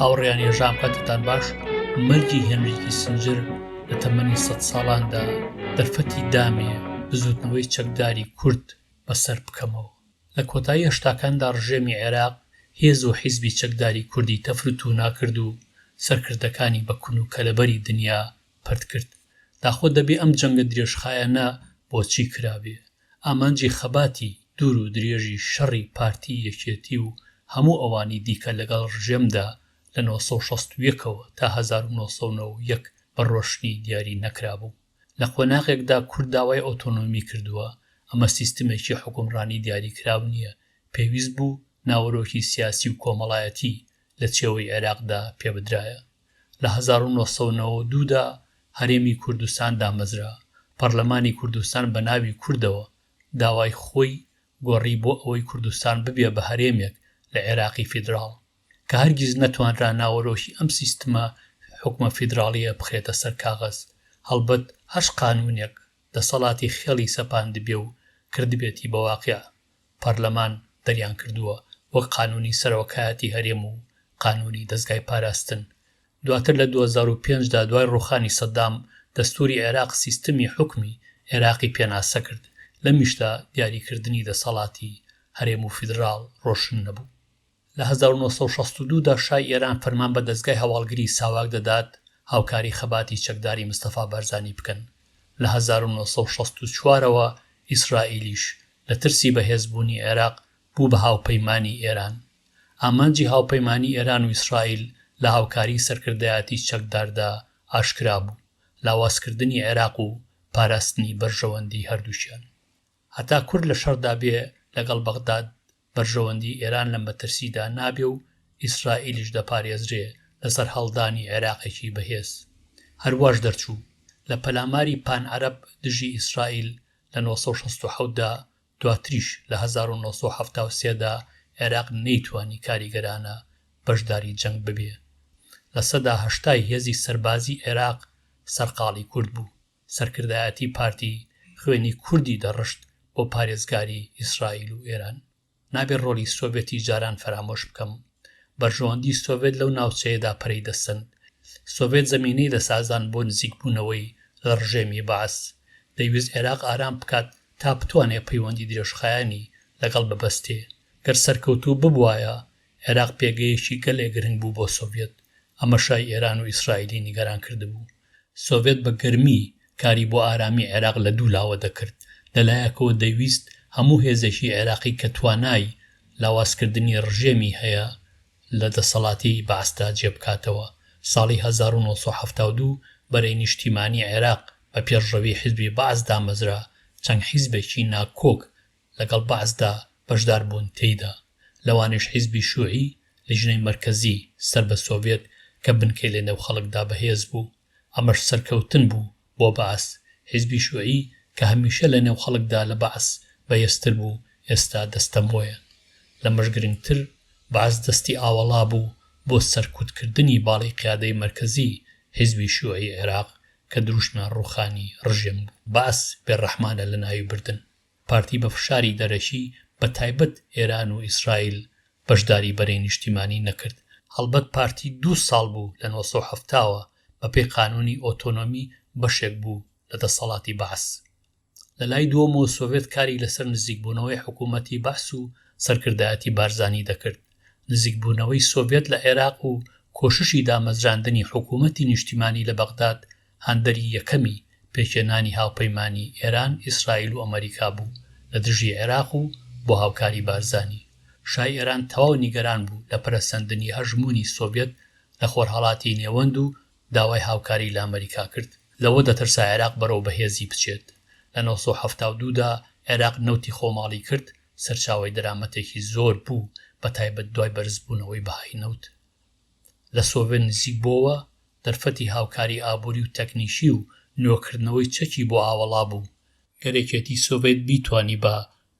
ئاوڕێیان هێژام کاتتان باش مەرگی هێنری کیسینجەر لە تەمەنی 100 ساڵاندا دەرفەتی دامێ بزوتنەوەی چەکداری کورد بەسەر بکەمەوە. لە کۆتایی هەشتاکاندا ڕژێمی عێراق هێز و حیزبی چەکداری کوردی تەفروت و ناکرد و سەرکردەکانی بە کون و کەلەبەری دنیا پەرد کرد. داخۆ دەبێ ئەم جەنگە درێژخایەنە بۆچی کرابێ. ئامانجی خەباتی دوور و درێژی شەڕی پارتی یەکێتی و هەموو ئەوانی دیکە لەگەڵ ڕژێمدا لە 1961ەوە تا 1991 بە ڕۆشنی دیاری نەکرابوو. لە قۆناغێکدا کورد داوای ئۆتۆنۆمی کردووە. ئەمە سیستمێکی حکومڕانی دیاریکراو نییە. پێویست بوو ناوەرۆکی سیاسی و کۆمەڵایەتی لە چێوەی عێراقدا پێبدرایە. لە 1992دا هەرێمی کوردستان دامەزرا. پەرلەمانی کوردستان بە ناوی کوردەوە داوای خۆی گۆڕی بۆ ئەوەی کوردستان ببێ بە هەرێمێک لە عێراقی فیدراڵ کە هەرگیز نەتوانرا ناوەرۆکی ئەم سیستمە حکومە فیدراڵیە بخرێتە سەر کاغەز. هەڵبەت هەش قانونێک دەسەڵاتی خێڵی سەپاندبێ و کردبێتی بە واقع پەرلەمان دەریان کردووە وەک قانونی سەرۆکایەتی هەرێم و قانونی دەستگای پاراستن. دواتر لە 2005دا دوای ڕوخانی سەدام دەستوری عێراق سیستمی حکمی عێراقی پێناسە کرد. لە میشدا دیاریکردنی دەسەڵاتی هەرێم و فیدراڵ ڕۆشن نەبوو. لە 1962دا شای ئێران فەرمان بە دەستگای هەواڵگری ساواک دەدات هاوکاری خەباتی چەکداری مستەفا بارزانی بکەن. لە 1964ەوە ئیسرائیلیش لە ترسی بەهێزبوونی عێراق بوو بە هاوپەیمانی ئێران. ئامانجی هاوپەیمانی ئێران و ئیسرائیل لە هاوکاری سەرکردایەتی چەکداردا ئاشکرا بوو، لاوازکردنی عێراق و پاراستنی بەرژەوەندی هەردووشیان. هەتا کورد لە شەڕدا بێ لەگەڵ بەغداد بەرژەوەندی ئێران لە مەترسیدا نابێ و ئیسرائیلیش دەپارێزرێ لەسەر هەڵدانی عێراقێکی بەهێز. هەروەش دەرچوو لە پەلاماری پان عەرەب دژی ئیسرائیل لە 1967دا دواتریش لە 1973دا عێراق نەیتوانی کاریگەرانە بەشداری جەنگ ببێ. لە سەدا هەشتای هێزی سەربازی عێراق سەرقاڵی کورد بوو. سەرکردایەتی پارتی خوێنی کوردی دەڕشت بۆ پارێزگاری ئیسرائیل و ئێران. نابێت ڕۆلی سۆڤێتی جاران فەرامۆش بکەم. بەرژەوەندی سۆڤێت لەو ناوچەیەدا پەرەی دەسەند. سۆڤێت زەمینەی دەسازان بۆ نزیکبوونەوەی لە ڕژێمی بەعەس. دەیویست عێراق ئارام بکات تا بتوانێت پەیوەندی درێژخایانی لەگەڵ ببەستێ. گەر سەرکەوتوو ببوایە عێراق پێگەیەکی گەلێک گرنگ بوو بۆ سۆڤێت. ئەمە شای ئێران و ئیسرائیلی نیگەران کردبوو. سۆڤێت بە گەرمی کاری بۆ ئارامی عێراق لە دوو لاوە دەکرد. لەلایەکەوە دەیویست هەموو هێزێکی عێراقی کە توانای لاوازکردنی ڕژێمی هەیە لە دەسەڵاتی بەعەسدا جێبکاتەوە. ساڵی 1972 بەرەی نیشتیمانی عێراق بە پێشڕەوی حیزبی بەعەس دامەزرا. چەند حیزبێکی ناکۆک لەگەڵ بەعەسدا بەشدار بوون تێیدا. لەوانش حیزبی شوعی لیژنەی مەرکەزی سەر بە سۆڤێت کە بنکەی لە نێو خەڵکدا بەهێز بوو. ئەمەش سەرکەوتن بوو بۆ بەعەس. حیزبی شوعی کە هەمیشە لە نێو خەڵکدا لە بەعەس بەهێزتر بوو ئێستا دەستەمۆیە. لەمەش گرنگتر بەعەس دەستی ئاوەڵا بوو بۆ سەرکوتکردنی باڵی قیادەی مەرکەزی حیزبی شوعی عێراق کە دروشمە ڕوخانی ڕژێم بوو. بەعەس بێڕەحمانە لە ناوی بردن. پارتی بە فشاری دەرەشی بە تایبەت ئێران و ئیسرائیل بەشداری بەرەی نیشتیمانی نەکرد. هەڵبەت پارتی 2 ساڵ بوو لە 1970ەوە بەپێی قانونی ئۆتۆنۆمی بەشێک بوو لە دەسەڵاتی بەعەس. لە لای دووەمەوە سۆڤێت کاری لەسەر نزیکبوونەوەی حکوومەتی بەعەس و سەرکردایەتی بارزانی دەکرد. نزیکبوونەوەی سۆڤێت لە عێراق و کۆششی دامەزراندنی حکوومەتی نیشتیمانی لە بەغداد هەندەری یەکەمی پێکێنانی هاوپەیمانی ئێران، ئیسرائیل و ئەمریکا بوو لە دژی عێراق و بۆ هاوکاری بارزانی. شای ئێران تەواو نیگەران بوو لە پەرەسەندنی هەژمونی سۆڤێت لە خۆرهەڵاتی نێوەند و داوای هاوکاری لە ئەمریکا کرد. لەوە دەترسا عێراق بەرەو بەهێزی بچێت. لە 1972دا عێراق نەوتی خۆماڵی کرد، سەرچاوەی دەرامەتێکی زۆر بوو بە تایبەت دوای بەرزبوونەوەی بەهای نەوت. لە سۆڤێت نزیک بۆەوە دەرفەتی هاوکاری ئابووری و تەکنیشی و نوێکردنەوەی چەکی بۆ ئاوەڵا بوو. گەرێکێتی سۆڤێت بیتوانی بە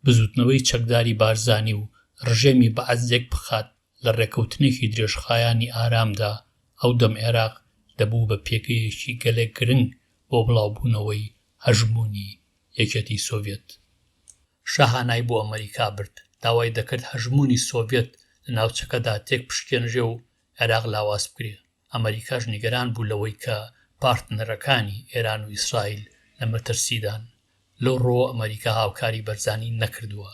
بزوتنەوەی چەکداری بارزانی و ڕژێمی بەعەزێک بخات لە ڕێکەوتنێکی درێژخایانی ئارامدا، ئەو دەم عێراق دەبوو بە پێگەیەکی گەلێک گرنگ بۆ بڵاوبوونەوەی هەژمونی یەکێتی سۆڤێت. شاهانای بۆ ئەمریکا برد. داوای دەکرد هەژمونی سۆڤێت لە ناوچەکەدا تێک پشکێنرێ و عێراق لاواز بکرێ. ئەمریکاش نیگەران بوو لەوەی کە پارتنەرەکانی ئێران و ئیسرائیل لە مەترسیدان. لەو ڕۆ ئەمریکا هاوکاری بەرزانی نەکردووە،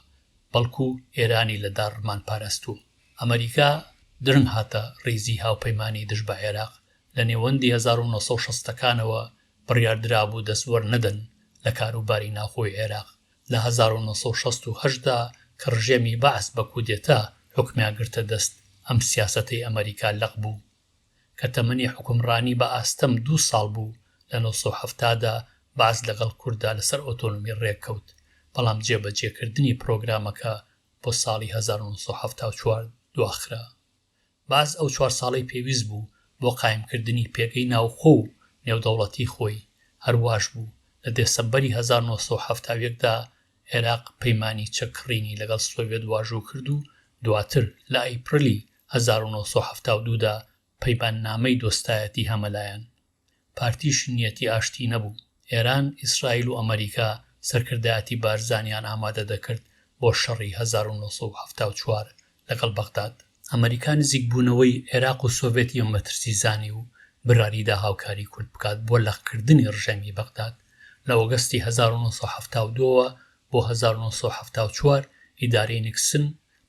بەڵکو ئێرانی لە داڕمان پاراستووە. ئەمریکا درنگ هاتە ڕێزی هاوپەیمانی دژ بە عێراق. لە نێوەندی 1960ەکانەوە بڕیاردرابوو دەستوەر نەدەن لە کاروباری ناوخۆی عێراق. لە 1968دا کە ڕژێمی بەعس بە کودێتا حکمیان گرتە دەست، ئەم سیاسەتەی ئەمریکا لەق بوو کە تەمەنی حکومڕانی بە ئاستەم 2 ساڵ بوو. لە 1970دا بەعس لەگەڵ کووردا لەسەر ئۆتۆنۆمی ڕێککەوت، بەڵام جێبەجێکردنی پرۆگرامەکە بۆ ساڵی 1974 دواخرا. بەعس ئەو 4 ساڵەی پێویست بوو بۆ قایمکردنی پێگەی ناوخۆ و نێودەوڵەتی خۆی. هەرواش بوو لە دێسەمبەری 1970دا عێراق پەیمانی چەککڕینی لەگەڵ سۆڤێت واژوو کرد و دواتر لە ئەیپریلی 1972دا پەیماننامەی دۆستایەتی هەمەلایەن. پارتیش نیەتی ئاشتی نەبوو. ئێران، ئیسرائیل و ئەمریکا سەرکردایەتی بارزانیان ئامادە دەکرد بۆ شەڕی 1974 لەگەڵ بەغداد. ئەمریکا نزیک بوونەوەی عێراق و سۆڤێتی مەترسیزانی و براریدا هاوکاری کورد بکات بۆ لەقکردنی ڕژەمی بەغداد. لە ئۆگەستی 1972 بۆ 1974 ئیدارەی نیکسن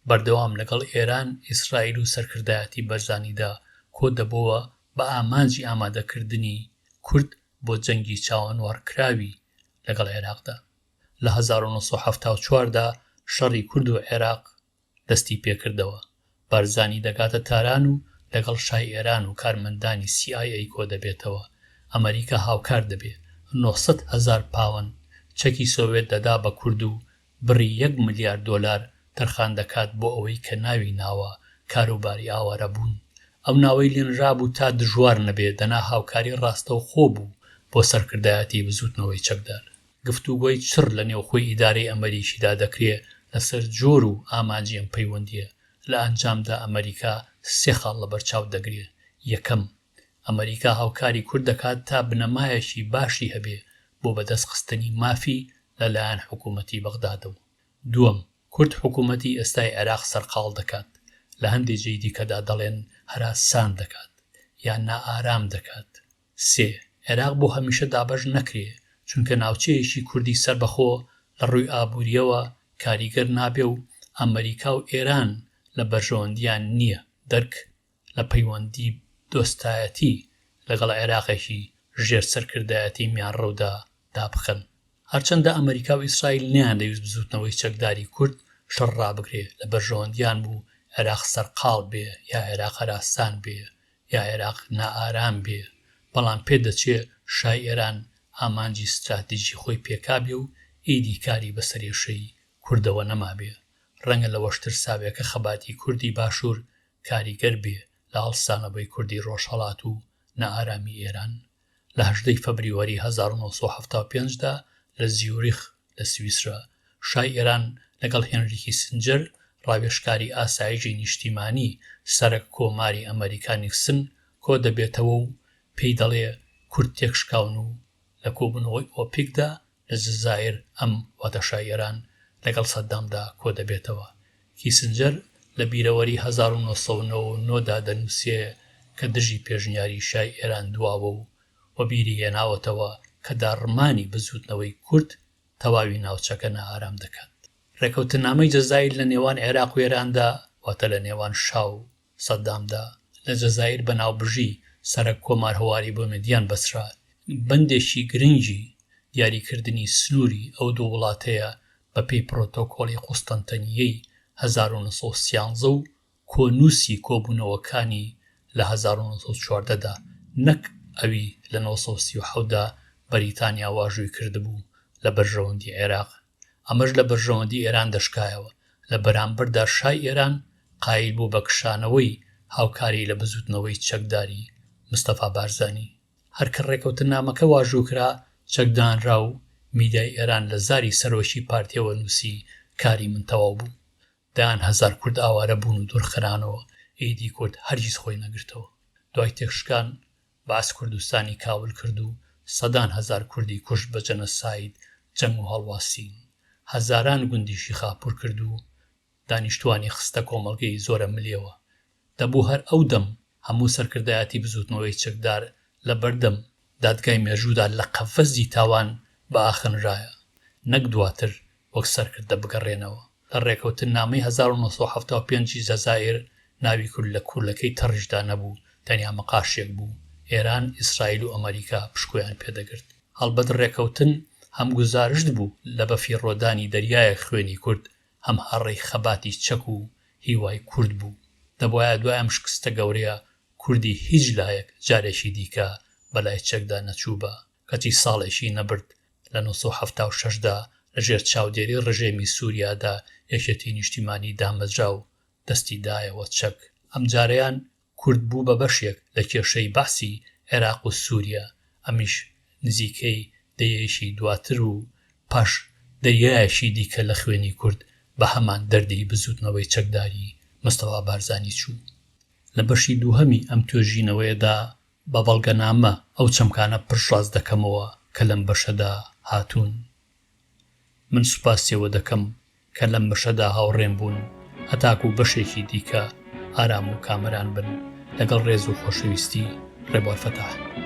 بەردەوام لەگەڵ ئێران، ئیسرائیل و سەرکردایەتی بەرزانیدا کۆ دەبەوە بە ئامانجی ئامادەکردنی کورد بۆ جەنگی چاوەنوارکراوی لەگەڵ عێراقدا. لە 1974دا شەڕی کورد و عێراق دەستی پێکردەوە. بارزانی دەگاتە تاران و لەگەڵ شای ئێران و کارمەندانی CIA کۆ دەبێتەوە. ئەمریکا هاوکار دەبێت 900,000 پاوەند چەکی سۆڤێت دەدا بە کورد و بڕی 1 ملیارد دۆلار تەرخان دەکات بۆ ئەوەی کە ناوی ناوە کاروباری ئاوارە بوون. ئەو ناوەی لێنرابوو تا دژوار نەبێت دەنا هاوکاری ڕاستەوخۆ بوو بۆ سەرکردایەتی بزوتنەوەی چەکدار. گفتوگۆی چڕ لە نێوخۆی ئیدارەی ئەمریکیدا دەکرێت لەسەر جۆر و ئامانجی ئەم پەیوەندیە. لە ئەنجامدا ئەمریکا 3 خاڵ لە بەرچاو دەگرێت. یەکەم، ئەمریکا هاوکاری کورد دەکات تا بنەمایەکی باشی هەبێ بۆ بەدەستخستنی مافی لەلایەن حکوومەتی بەغدادەوە. دووەم، کورد حکوومەتی ئێستای عێراق سەرقاڵ دەکات، لە هەندێک جێی دیکەدا دەڵێن هەراسان دەکات یان نائارام دەکات. سێ، عێراق بۆ هەمیشە دابەش نەکرێ چونکە ناوچەیەکی کوردی سەربەخۆ لە ڕووی ئابووریەوە کاریگەر نابێ و ئەمریکا و ئێران لە بەرژەوەندیان نییە دەرک لە پەیوەندی دۆستایەتی لەگەڵ عێراقێکی ژێر سەرکردایەتی میانڕەودا دابخەن. هەرچەندە ئەمریکا و ئیسرائیل نیان دەویست بزوتنەوەی چەکداری کورد شەڕ ڕابگرێ لە بەرژەوەندیان بوو عێراق سەرقاڵ بێ یا عێراق هەراسان بێ یا عێراق نائارام بێ، بەڵام پێدەچێ شای ئێران ئامانجی استراتیژی خۆی پێکابێ و ئیدی کاری بەسەرێشەی کوردەوە نەمابێ. ڕەنگە لە وەشتر ساوێکە خەباتی کوردی باشوور کاریگەر بێ لە هەڵسانەوەی کوردی ڕۆژهەڵات و نائارامی ئێران. لە 18 فەبریوەری 1975دا لە زیوریخ لە سویسرا شای ئێران لەگەڵ هێنری کیسنجەر ڕاوێژکاری ئاسایشی نیشتیمانی سەرک کۆماری ئەمریکا نیکسن کۆ دەبێتەوە و پێی دەڵێ کورد تێکشکاون و لە کۆبوونەوەی ئۆپیکدا لە جەزایر ئەم واتە شای ئێران لەگەڵ سەدامدا کۆ دەبێتەوە. کیسنجەر لە بیرەوەری 1999دا دەنووسێ کە دژی پێشنیاری شای ئێران دواوە و وەبیری هێناوەتەوە کە داڕمانی بزوتنەوەی کورد تەواوی ناوچەکە نائارام دەکات. ڕێکەوتنامەی جەزایر لە نێوان عێراق و ئێراندا واتە لە نێوان شاو و سەدامدا لە جەزایر بەناوبژی سەرک کۆمار هەواری بۆ مدیان بەسرا بەندێکی گرنگی دیاریکردنی سنووری ئەو دوو وڵاتەیە بەپێی پرۆتۆکۆڵی قوستەنتەنیەی 1913 و کۆنووسی کۆبوونەوەکانی لە 1914دا نەک ئەوی لە 1937دا بەریتانیا واژووی کردبوو لە بەرژەوەندی عێراق. ئەمەش لە بەرژەوەندی ئێران دەشکایەوە. لە بەرامبەردا شای ئێران قایل بوو بە کشانەوەی هاوکاری لە بزوتنەوەی چەکداری مستەفا بارزانی. هەرکە ڕێکەوتنامەکە واژووکرا چەکدانرا و میدیای ئێران لە زاری سەرۆشی پارتیەوە نووسی کاری من تەواو بوو. دایان هەزار کورد ئاوارە بوون و دوورخرانەوە. ئیدی کورد هەرگیز خۆی نەگرتەوە. دوای تێکشکان باس کوردستانی کاول کرد و سەدان هەزار کوردی کوشت بە جەنەساید جەنگ و هەڵواسین. هەزاران گوندیشی خاپوور کرد و دانیشتوانی خستە کۆمەڵگەی زۆرە ملیەوە. دەبوو هەر ئەو دەم هەموو سەرکردایەتی بزوتنەوەی چەکدار لە بەردەم دادگای مێژوودا لە قەفەزی تاوان بە ئاخنرایە، نەک دواتر وەک سەرکردە بگەڕێنەوە. لە ڕێکەوتن نامەی 1975 جەزایر ناوی کورد لە کوورلەکەی تەڕیشدا نەبوو، تەنیا مەقاشێک بوو. ئێران، ئیسرائیل و ئەمریکا پشکۆیان پێدەگرت. هەڵبەت ڕێکەوتن هەم گوزارشت بوو لە بەفی ڕۆدانی دەریایە خوێنی کورد، هەم هەڕەی خەباتی چەک و هیوای کورد بوو. دەبوایە دوای ئەم شکستە گەورەیە کوردی هیچ لایەک جارێکی دیکە بەلای چەکدا نەچوو بە، کەچی ساڵێکی نەبرد لە 1976دا لەژێر چاودێری ڕژێمی سووریادا یەکێتی نیشتیمانی دامەزرا و دەستی دایەوە چەک. ئەم جارەیان کورد بوو بە بەشێک لە کێشەی بەحسی عێراق و سووریا، ئەمیش نزیکەی دەیەشی دواتر و پاش دەریایەکی دیکە لە خوێنی کورد بە هەمان دەردی بزوتنەوەی چەکداری مستەفا بارزانی چوو. لە بەشی دووهەمی ئەم توێژینەوەیەدا بە بەڵگەنامە ئەو چەمکانە پڕشاز دەکەمەوە کە لەم بەشەدا هاتوون. من سوپاسیەوە دەکەم کە لەم بەشەدا هاوڕێم بوون، هەتاکو بەشێکی دیکە ئارام و کامەران بن. لەگەڵ ڕێز و خۆشەویستی، ڕێبوار فەتاح.